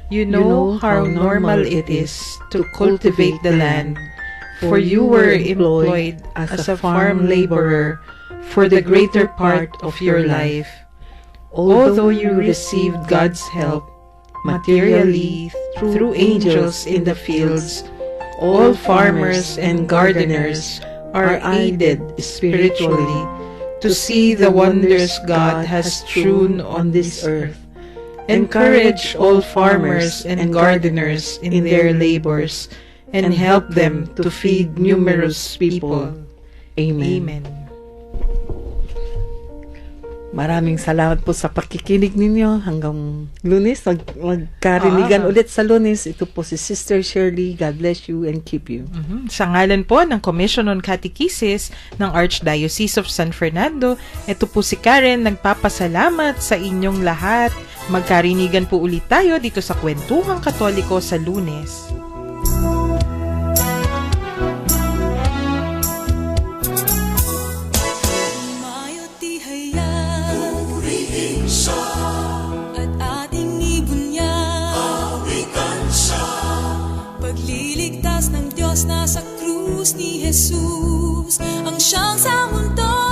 you know how normal it is to cultivate the land, for you were employed as a farm laborer for the greater part of your life. Although you received God's help materially through angels in the fields, all farmers and gardeners are aided spiritually to see the wonders God has strewn on this earth. Encourage all farmers and gardeners in their labors and help them to feed numerous people. Amen. Amen. Maraming salamat po sa pakikinig ninyo. Hanggang Lunes, magkarinigan ulit sa Lunes. Ito po si Sister Shirley. God bless you and keep you. Sa ngalan po ng Commission on Catechesis ng Archdiocese of San Fernando, ito po si Karen, nagpapasalamat sa inyong lahat. Magkarinigan po ulit tayo dito sa Kwentuhang Katoliko sa Lunes. At ating ibunyag, awitan siya. Pagliligtas ng Diyos na sa krus ni Jesus, ang siyang sa mundo